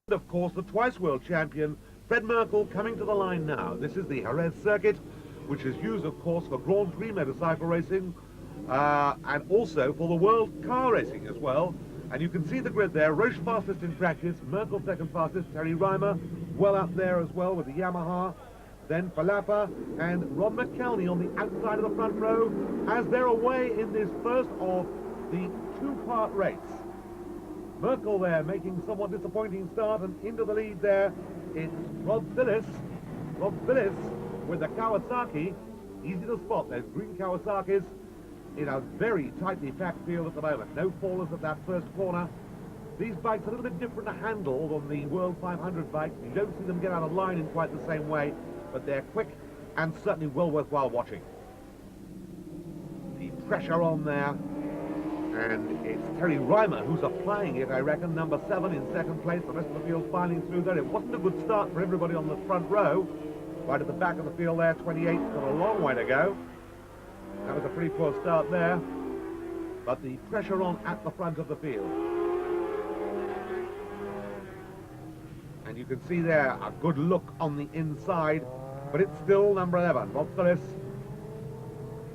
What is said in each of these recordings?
Of course, the twice world champion, Fred Merkel, coming to the line now. This is the Jerez circuit, which is used, of course, for Grand Prix motorcycle racing, and also for the world car racing as well. And you can see the grid there. Roche fastest in practice, Merkel second fastest, Terry Reimer well up there as well with the Yamaha. Then Falapa and Ron McElhenney on the outside of the front row as they're away in this first of the two-part race. Merkel there making somewhat disappointing start, and into the lead there it's Rob Phillips. Rob Phillips with the Kawasaki. Easy to spot those green Kawasaki's in a very tightly packed field at the moment. No fallers at that first corner. These bikes are a little bit different to handle than the World 500 bikes. You don't see them get out of line in quite the same way, but they're quick and certainly well worthwhile watching. The pressure on there. And it's Terry Reimer who's applying it, I reckon, number 7 in second place. The rest of the field filing through there. It wasn't a good start for everybody on the front row. Right at the back of the field there, 28, got a long way to go. That was a pretty poor start there. But the pressure on at the front of the field. And you can see there a good look on the inside. But it's still number 11, Bob Phillips.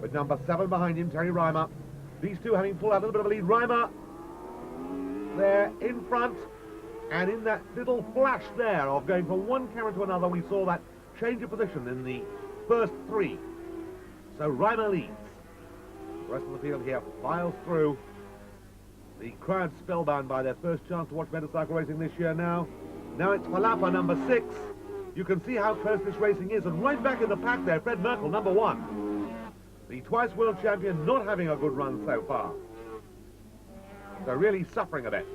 With number 7 behind him, Terry Reimer. These two having pulled out a little bit of a lead. Reimer there in front, and in that little flash there of going from one camera to another, we saw that change of position in the first 3. So Reimer leads. The rest of the field here files through. The crowd spellbound by their first chance to watch motorcycle racing this year now. Now it's Falapa, number 6. You can see how close this racing is, and right back in the pack there, Fred Merkel, number 1. The twice world champion not having a good run so far. So really suffering a bit.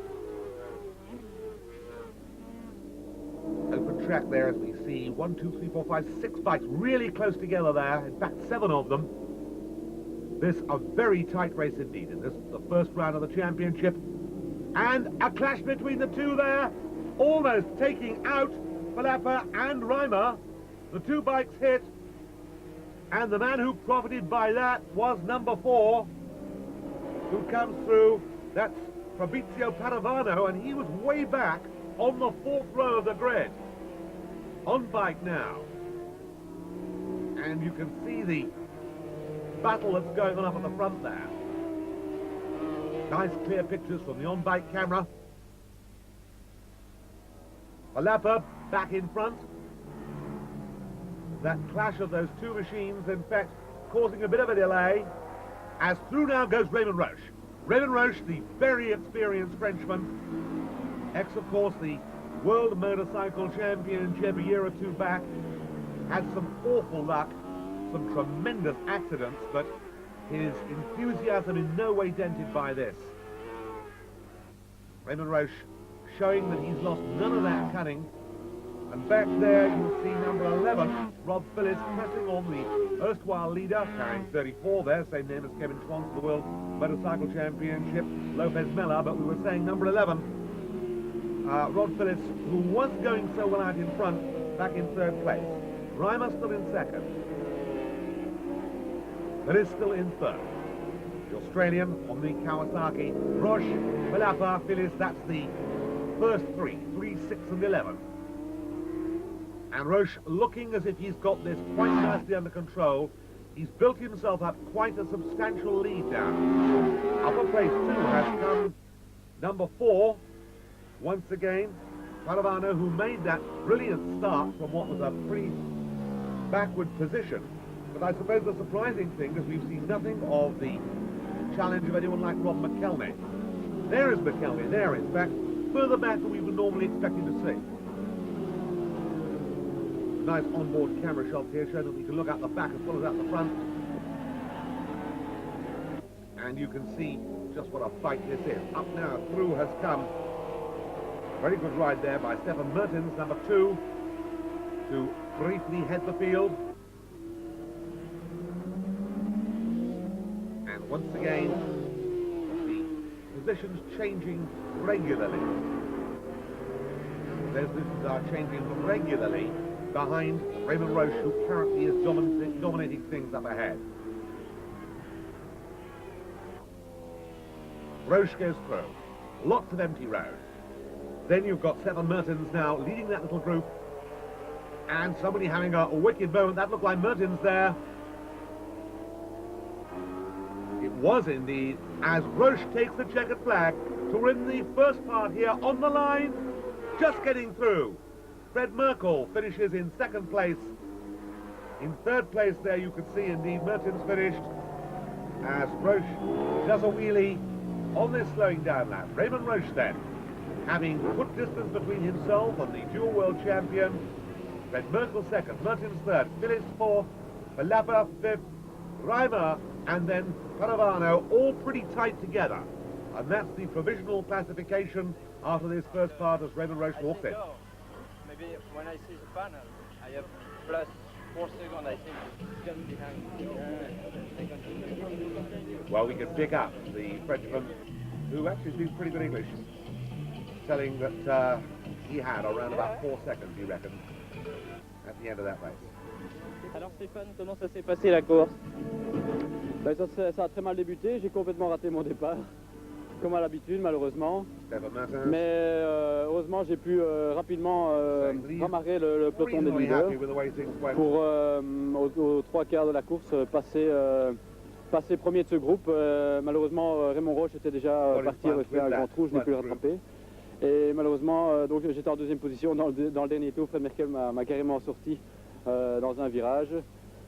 Open track there as we see 1, 2, 3, 4, 5, 6 bikes really close together there. In fact, 7 of them. This a very tight race indeed in this, the first round of the championship. And a clash between the two there, almost taking out Falapa and Reimer. The two bikes hit. And the man who profited by that was number 4, who comes through. That's Fabrizio Padovano, and he was way back on the 4th row of the grid. On bike now. And you can see the battle that's going on up at the front there. Nice clear pictures from the on-bike camera. Falapa back in front. That clash of those two machines, in fact, causing a bit of a delay, as through now goes Raymond Roche. Raymond Roche, the very experienced Frenchman, ex, of course, the World Motorcycle Championship a year or 2 back, had some awful luck, some tremendous accidents, but his enthusiasm in no way dented by this. Raymond Roche showing that he's lost none of that cunning. And back there you'll see number 11, Rob Phillips, pressing on the erstwhile leader, carrying 34 there, same name as Kevin Schwantz, the World Motorcycle Championship, Lopez Mella, but we were saying number 11, Rob Phillips, who was going so well out in front, back in 3rd place. Reimer still in 2nd. Phillips still in 3rd. The Australian on the Kawasaki. Roche, Falapa, Phillips, that's the first 3, 6 and 11. And Roche looking as if he's got this quite nicely under control. He's built himself up quite a substantial lead down. Upper place 2 has come number 4. Once again, Padovano, who made that brilliant start from what was a pretty backward position. But I suppose the surprising thing is we've seen nothing of the challenge of anyone like Ron McElhenney. There is McElhenney, there in fact, further back than we would normally expect him to see. Nice onboard camera shots here show that we can look out the back as well as out the front. And you can see just what a fight this is. Up now, through has come. Very good ride there by Stefan Mertens, number 2, to briefly head the field. And once again, the positions changing regularly. Those positions are changing regularly behind Raymond Roche, who currently is dominating things up ahead. Roche goes through. Lots of empty road. Then you've got Stefan Mertens now leading that little group. And somebody having a wicked moment. That looked like Mertens there. It was indeed, as Roche takes the checkered flag to win the first part here on the line, just getting through. Fred Merkel finishes in second place. In third place there you can see indeed Mertens finished, as Roche does a wheelie on this slowing down lap. Raymond Roche then, having put distance between himself and the dual world champion. Fred Merkel second, Mertens third, Phillips fourth, Palapa fifth, Reimer and then Paravano, all pretty tight together. And that's the provisional classification after this first part as Raymond Roche walks in. Maybe when I see the panel, I have plus 4 seconds, I think, just behind. Well, we can pick up the Frenchman, who actually speaks pretty good English, telling that he had around about 4 seconds, he reckons, at the end of that race. Alors Stéphane, comment ça s'est passé la course? Ben, ça a très mal débuté, j'ai complètement raté mon départ, comme à l'habitude malheureusement. Mais heureusement j'ai pu rapidement ramarrer le peloton des leaders pour aux 3 quarts de la course passer premier de ce groupe. Malheureusement Raymond Roche était déjà parti, avait fait un grand trou, je n'ai pu le rattraper. Et malheureusement donc j'étais en deuxième position dans le dernier tour. Fred Merkel m'a carrément sorti dans un virage.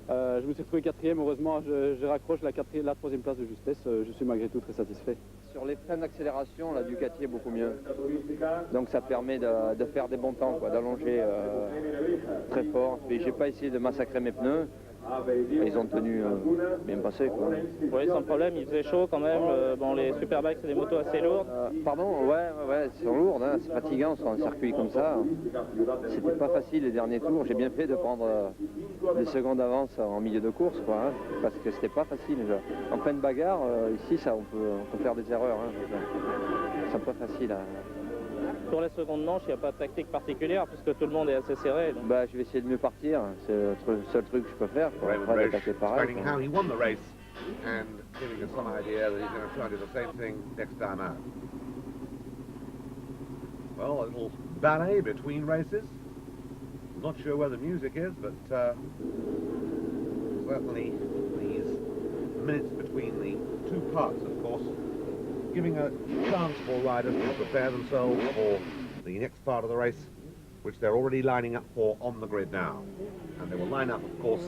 Je me suis retrouvé quatrième, heureusement je raccroche la troisième place de justesse, je suis malgré tout très satisfait. Sur les freins d'accélération, la Ducati est beaucoup mieux. Donc ça permet de faire des bons temps, d'allonger très fort. Et j'ai pas essayé de massacrer mes pneus. Ils ont tenu bien passé, quoi. Oui, sans problème, il faisait chaud quand même. Bon, les Superbikes, c'est des motos assez lourdes. Pardon, ouais, ils sont lourdes, hein, c'est fatigant sur un circuit comme ça. C'était pas facile les derniers tours. J'ai bien fait de prendre des secondes d'avance en milieu de course, quoi, hein, parce que c'était pas facile. En pleine bagarre, ici, on peut faire des erreurs. Hein, c'est pas facile. Sur les secondes manches, il n'y a pas de tactique particulière puisque tout le monde est assez serré. Donc. Bah, je vais essayer de mieux partir, c'est le seul truc que je peux faire. Explaining how he won the race and giving us some idea that he's going to try to do the same thing next time out. Well, a little ballet between races. I'm not sure where the music is, but certainly these minutes between the two parts, of course, giving a chance for riders to prepare themselves for the next part of the race, which they're already lining up for on the grid now. And they will line up, of course,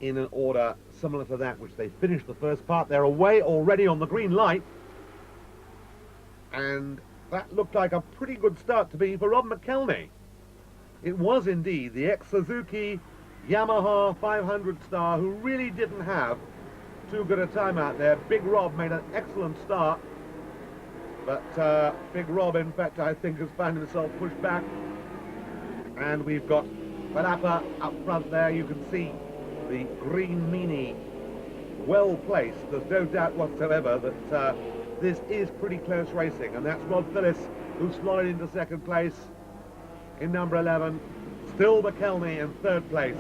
in an order similar to that which they finished the first part. They're away already on the green light. And that looked like a pretty good start to be for Rob McElhenney. It was indeed the ex-Suzuki Yamaha 500 star who really didn't have too good a time out there. Big Rob made an excellent start. But Big Rob, in fact, I think has found himself pushed back. And we've got Palapa up front there. You can see the green Mini well placed. There's no doubt whatsoever that this is pretty close racing. And that's Rod Phillips, who slotted into second place in number 11. Still McElhenney in third place.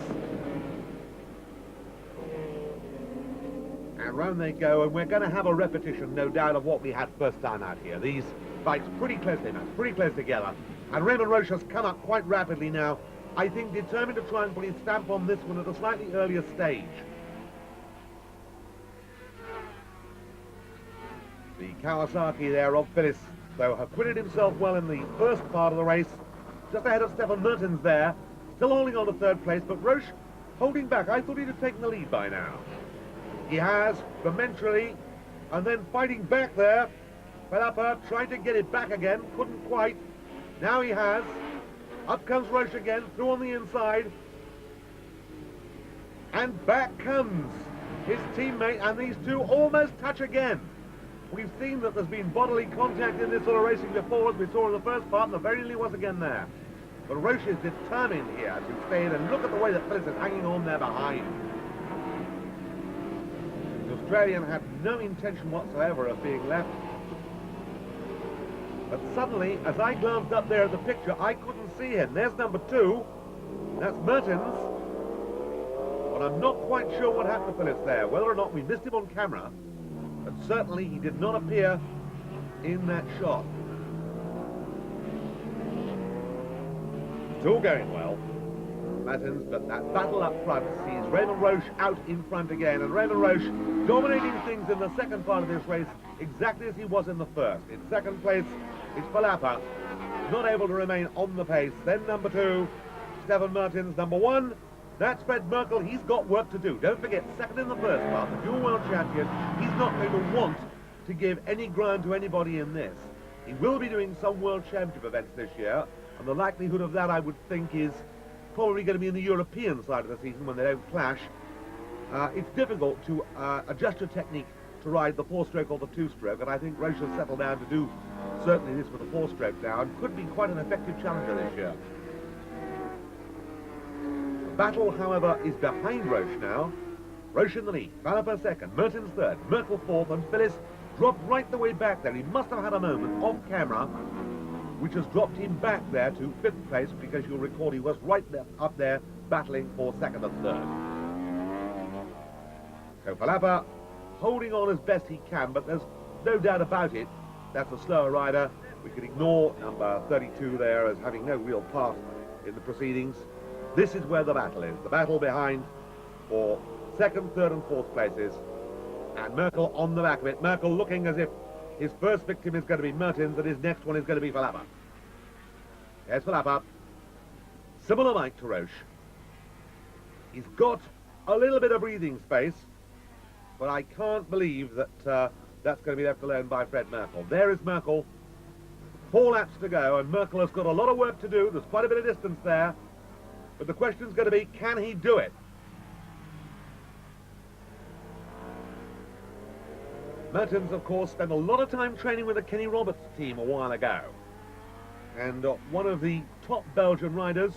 And round they go, and we're going to have a repetition, no doubt, of what we had first time out here. These bikes pretty closely matched, pretty close together. And Raymond Roche has come up quite rapidly now, I think determined to try and put his stamp on this one at a slightly earlier stage. The Kawasaki there, Rob Phillips, though, acquitted himself well in the first part of the race, just ahead of Stefan Mertens there, still holding on to third place, but Roche holding back. I thought he'd have taken the lead by now. He has, momentarily, and then fighting back there. Palapa trying to get it back again, couldn't quite. Now he has. Up comes Roche again, through on the inside. And back comes his teammate, and these two almost touch again. We've seen that there's been bodily contact in this sort of racing before, as we saw in the first part, and there very nearly was again there. But Roche is determined here to stay in, and look at the way that Phillips is hanging on there behind. The Australian had no intention whatsoever of being left. But suddenly, as I glanced up there at the picture, I couldn't see him. There's number 2. That's Mertens. But I'm not quite sure what happened to Phillips there, whether or not we missed him on camera. But certainly he did not appear in that shot. It's all going well. Mertens, but that battle up front sees Raymond Roche out in front again, and Raymond Roche dominating things in the second part of this race exactly as he was in the first. In second place is Falapa, not able to remain on the pace. Then number 2, Stefan Mertens. Number 1, that's Fred Merkel. He's got work to do. Don't forget, second in the first part, the dual world champion. He's not going to want to give any ground to anybody in this. He will be doing some world championship events this year, and the likelihood of that, I would think, is probably going to be in the European side of the season when they don't clash. It's difficult to adjust your technique to ride the 4-stroke or the 2-stroke, and I think Roche has settled down to do certainly this with the 4-stroke now, and could be quite an effective challenger this year. The battle, however, is behind Roche now. Roche in the lead, Falapa second, Mertens third, Merkel fourth, and Phyllis dropped right the way back there. He must have had a moment off camera which has dropped him back there to 5th place, because you'll recall he was right there, up there battling for second and third. So Falapa holding on as best he can, but there's no doubt about it, that's a slower rider. We could ignore number 32 there as having no real part in the proceedings. This is where the battle is, the battle behind for second, third and fourth places, and Merkel on the back of it. Merkel looking as if his first victim is going to be Mertens and his next one is going to be Falapa. Here's Falapa. Similar like to Roche. He's got a little bit of breathing space, but I can't believe that that's going to be left alone by Fred Merkel. There is Merkel. 4 laps to go, and Merkel has got a lot of work to do. There's quite a bit of distance there, but the question's going to be, can he do it? Mertens, of course, spent a lot of time training with the Kenny Roberts team a while ago. And one of the top Belgian riders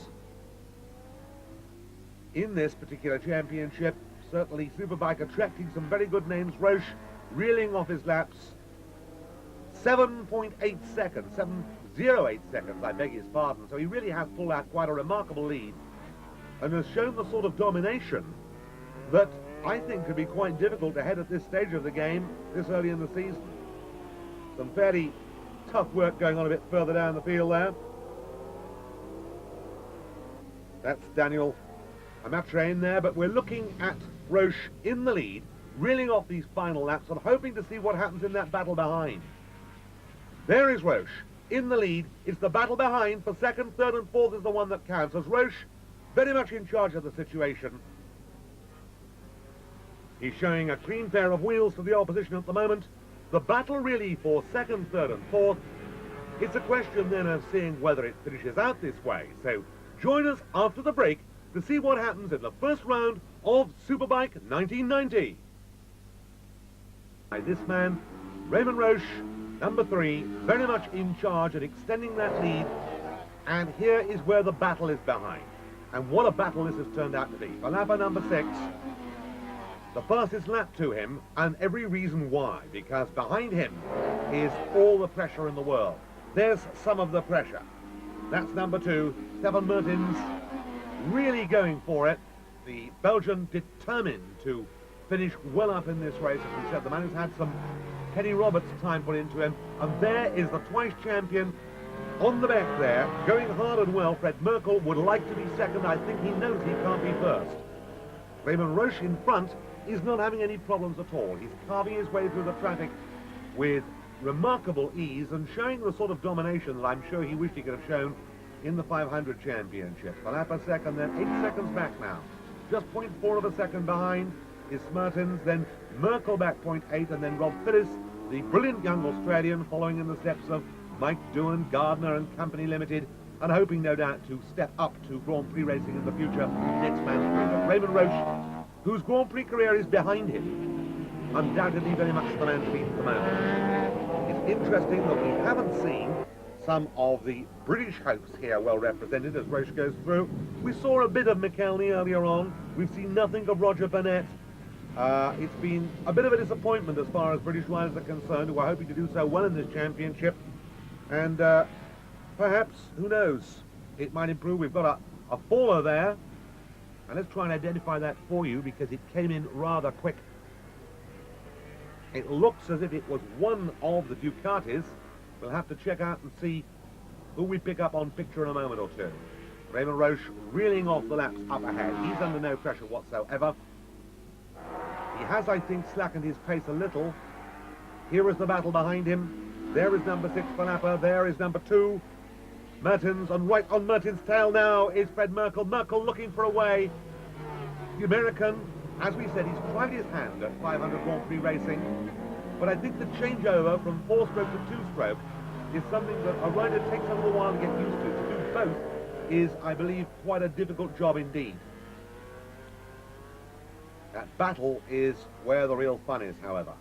in this particular championship, certainly Superbike attracting some very good names. Roche reeling off his laps. 7.8 seconds, 7.08 seconds, I beg his pardon. So he really has pulled out quite a remarkable lead and has shown the sort of domination that I think could be quite difficult to head at this stage of the game, this early in the season. Some fairly tough work going on a bit further down the field there. That's Daniel Amatre in there, but we're looking at Roche in the lead, reeling off these final laps and hoping to see what happens in that battle behind. There is Roche in the lead. It's the battle behind for second, third and fourth is the one that counts, as Roche very much in charge of the situation. He's showing a clean pair of wheels to the opposition at the moment. The battle really for second, third and fourth. It's a question then of seeing whether it finishes out this way. So join us after the break to see what happens in the first round of Superbike 1990. By this man, Raymond Roche, number 3, very much in charge and extending that lead. And here is where the battle is behind. And what a battle this has turned out to be. Falapa number 6. The fastest lap to him, and every reason why, because behind him is all the pressure in the world. There's some of the pressure. That's number 2, Stefan Mertens, really going for it. The Belgian determined to finish well up in this race. As we said, the man who's had some Kenny Roberts time put into him. And there is the twice champion on the back there, going hard and well. Fred Merkel would like to be second. I think he knows he can't be first. Raymond Roche in front is not having any problems at all. He's carving his way through the traffic with remarkable ease and showing the sort of domination that I'm sure he wished he could have shown in the 500 championship. Falapa second, then 8 seconds back now. Just 0.4 of a second behind is Mertens, then Merkel back 0.8, and then Rob Phillis, the brilliant young Australian, following in the steps of Mike Doohan, Gardner and Company Limited, and hoping no doubt to step up to Grand Prix racing in the future next man's career. Raymond Roche, whose Grand Prix career is behind him, undoubtedly very much the man to beat at the moment. It's interesting that we haven't seen some of the British hopes here well represented as Roche goes through. We saw a bit of McElney earlier on. We've seen nothing of Roger Burnett. It's been a bit of a disappointment as far as British riders are concerned, who are hoping to do so well in this championship. And perhaps, who knows, it might improve. We've got a faller there. And let's try and identify that for you, because it came in rather quick. It looks as if it was one of the Ducatis. We'll have to check out and see who we pick up on picture in a moment or two. Raymond Roche reeling off the laps up ahead. He's under no pressure whatsoever. He has, I think, slackened his pace a little. Here is the battle behind him. There is number 6, Van Appe. There is number 2. Mertens, and right on Mertens' tail now is Fred Merkel. Merkel looking for a way. The American, as we said, he's tried his hand at 500 Grand Prix racing. But I think the changeover from 4-stroke to 2-stroke is something that a rider takes a little while to get used to. To do both is, I believe, quite a difficult job indeed. That battle is where the real fun is, however.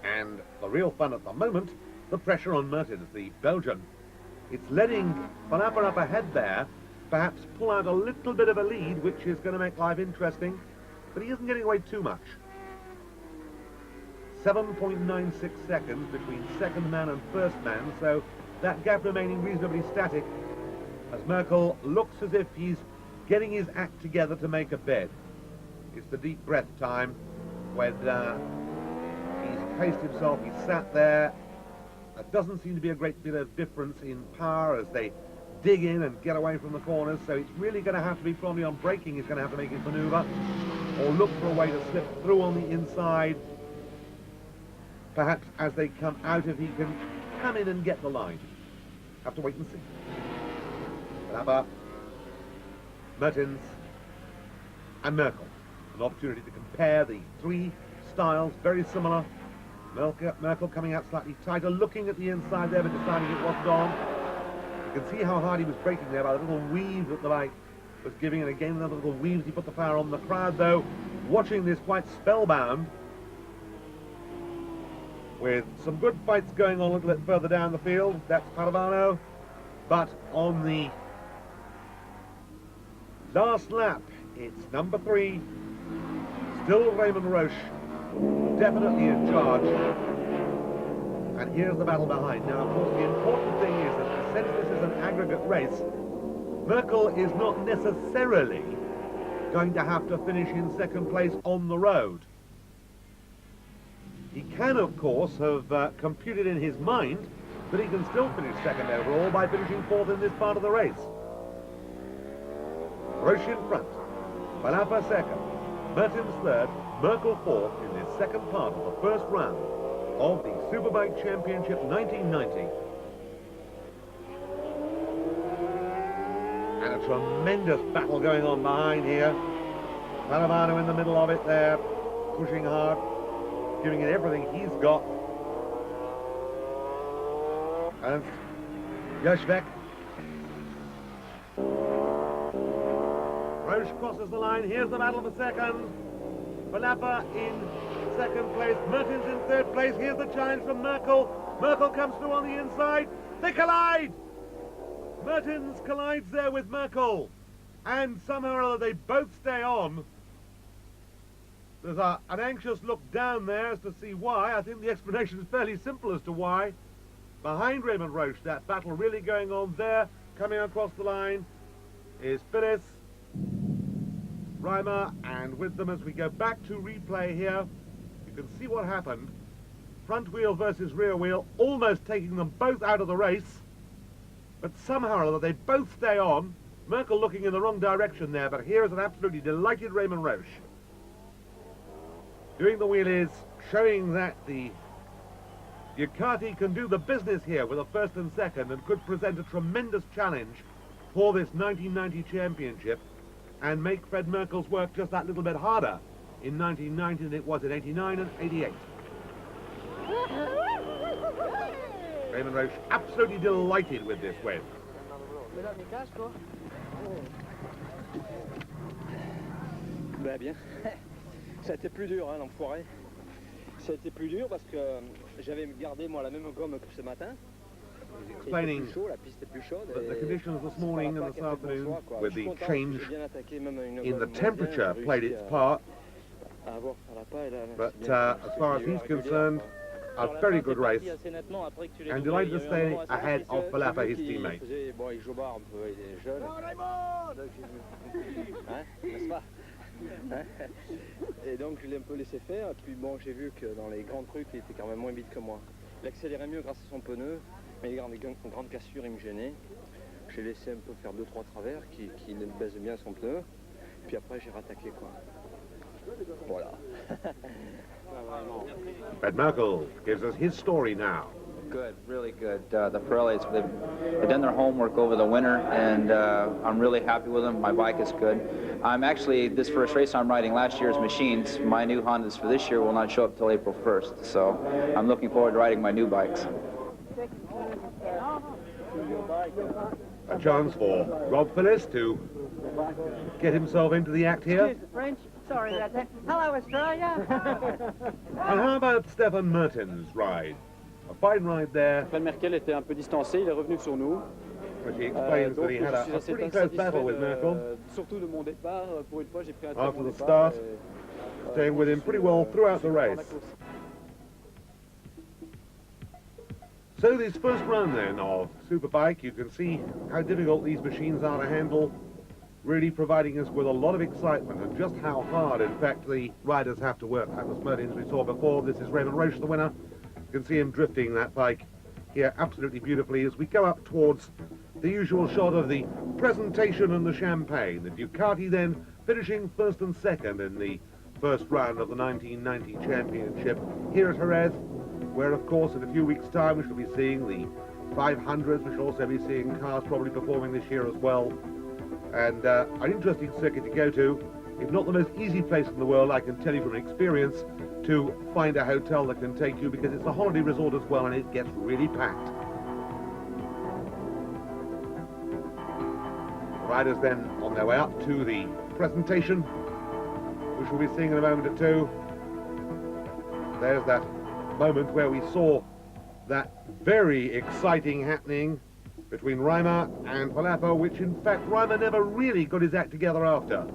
And the real fun at the moment, the pressure on Mertens, the Belgian. It's letting Van Appe up ahead there, perhaps pull out a little bit of a lead, which is going to make life interesting, but he isn't getting away too much. 7.96 seconds between second man and first man, so that gap remaining reasonably static as Merkel looks as if he's getting his act together to make a bed. It's the deep breath time when he's paced himself, he's sat there. There doesn't seem to be a great deal of difference in power as they dig in and get away from the corners, so it's really going to have to be probably on braking he's going to have to make his manoeuvre, or look for a way to slip through on the inside. Perhaps as they come out, if he can come in and get the line. Have to wait and see. Van Appe, Mertens, and Merkel. An opportunity to compare the three styles, very similar. Merkel coming out slightly tighter, looking at the inside there, but deciding it wasn't on. You can see how hard he was braking there by the little weave that the bike was giving, and again another little weave as he put the power on. The crowd, though, watching this quite spellbound, with some good fights going on a little bit further down the field. That's Paravano, but on the last lap, it's number 3, still Raymond Roche, definitely in charge. And here's the battle behind. Now, of course, the important thing is that since this is an aggregate race, Merkel is not necessarily going to have to finish in second place on the road. He can, of course, have computed in his mind that he can still finish second overall by finishing 4th in this part of the race. Roche in front, Van Appe second, Mertens third, Merkel 4th in this second part of the first round of the Superbike Championship 1990. And a tremendous battle going on behind here. Paravano in the middle of it there, pushing hard, giving it everything he's got. And Wsbk. Roche crosses the line. Here's the battle for second. Van Appe in second place. Mertens in third place. Here's the challenge from Merkel. Merkel comes through on the inside. They collide! Mertens collides there with Merkel. And somehow or other they both stay on. There's an anxious look down there as to see why. I think the explanation is fairly simple as to why. Behind Raymond Roche, that battle really going on there. Coming across the line is Phyllis, Reimer, and with them as we go back to replay here, you can see what happened. Front wheel versus rear wheel, almost taking them both out of the race. But somehow or other, they both stay on. Merkel looking in the wrong direction there, but here is an absolutely delighted Raymond Roche. Doing the wheelies, showing that the Ducati can do the business here with a first and second and could present a tremendous challenge for this 1990 championship and make Fred Merkel's work just that little bit harder in 1990 than it was in 89 and 88. Raymond Roche absolutely delighted with this win. Bah bien. Ça a été plus dur, hein, l'enfoiré. Ça a été plus dur parce que j'avais gardé moi la même gomme que ce matin. Explaining plus chaud, la piste est plus chaude, the conditions this morning and this afternoon with the change in the temperature played its part. But as far as he's concerned, a very good race, and delighted to stay ahead of Van Appe, his teammate. Bon, il joue bar un peu, il est jeune. Hein, n'est-ce pas? Et donc je l'ai un peu laissé faire, et puis bon, j'ai vu que dans les grands trucs il était quand même moins vite que moi. Il accélérait mieux grâce à son pneu, mais les grandes cassures il me gênait. J'ai laissé un peu faire 2-3 travers qui ne baise bien son pneu. Puis après, j'ai rattaqué, quoi. Voilà. Fred Merkel gives us his story now. Good, really good. The Pirellis, they've done their homework over the winter, and I'm really happy with them. My bike is good. I'm actually, this first race I'm riding last year's machines. My new Hondas for this year will not show up till April 1st, so I'm looking forward to riding my new bikes. A chance for Rob Phillips to get himself into the act here. Excuse the French. Sorry about that. Hello, Australia. And how about Stefan Merton's ride? A fine ride there. Fred Merkel était un peu distancé, il est revenu sur nous. Which he explains that he had a pretty close battle with Merkel. Surtout de mon départ, pour une fois j'ai pris un très After bon the départ. start, staying with him pretty well throughout the race. So this first run then of Superbike, you can see how difficult these machines are to handle, really providing us with a lot of excitement and just how hard, in fact, the riders have to work. That was Mertens we saw before. This is Raymond Roche, the winner. You can see him drifting that bike here absolutely beautifully as we go up towards the usual shot of the presentation and the champagne. The Ducati then finishing first and second in the first round of the 1990 championship here at Jerez, where of course in a few weeks' time we shall be seeing the 500s. We shall also be seeing cars probably performing this year as well. And an interesting circuit to go to. It's not the most easy place in the world, I can tell you from experience, to find a hotel that can take you, because it's a holiday resort as well and it gets really packed. The riders then on their way up to the presentation, which we'll be seeing in a moment or two. There's that moment where we saw that very exciting happening between Reimer and Palapa, which in fact Reimer never really got his act together after.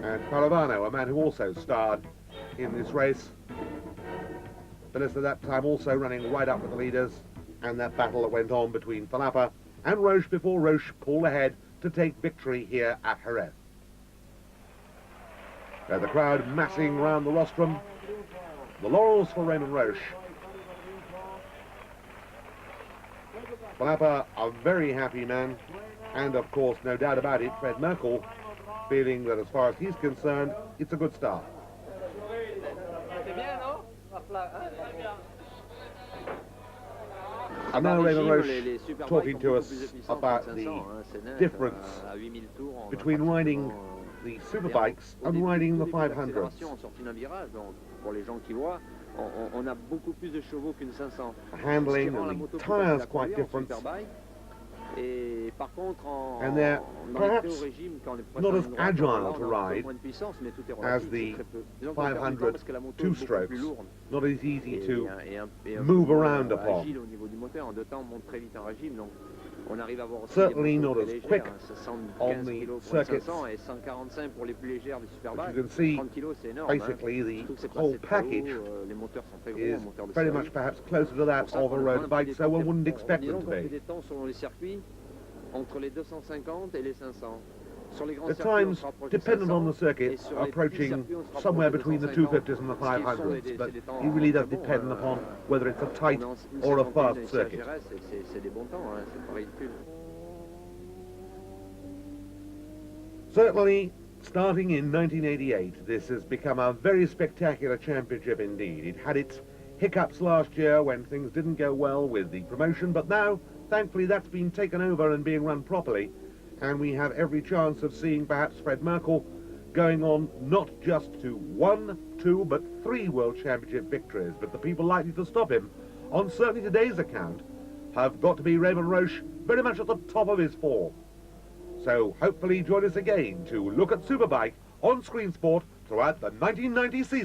And Paravano, a man who also starred in this race, Phillips at that time also running right up with the leaders, and that battle that went on between Palapa and Roche before Roche pulled ahead to take victory here at Jerez. Now the crowd massing round the rostrum. The laurels for Raymond Roche. Palapa, a very happy man, and of course, no doubt about it, Fred Merkel, feeling that as far as he's concerned, it's a good start. And now Raymond Roche talking to us about the difference between riding the superbikes and riding the 500s. Handling and the tyres quite different. And they're perhaps not as agile to ride as the 500 two-strokes, not as easy to move around upon. Certainly not as quick on the circuits. But you can see basically the whole package is very much perhaps closer to that of a road bike, so one wouldn't expect them to be. The times, dependent on the circuit, approaching somewhere between the 250s and the 500s, but it really does depend upon whether it's a tight or a fast circuit. Certainly, starting in 1988, this has become a very spectacular championship indeed. It had its hiccups last year when things didn't go well with the promotion, but now, thankfully, that's been taken over and being run properly. And we have every chance of seeing perhaps Fred Merkel going on not just to 1, 2, but 3 World Championship victories. But the people likely to stop him, on certainly today's account, have got to be Raymond Roche, very much at the top of his form. So hopefully join us again to look at Superbike on Screen Sport throughout the 1990 season.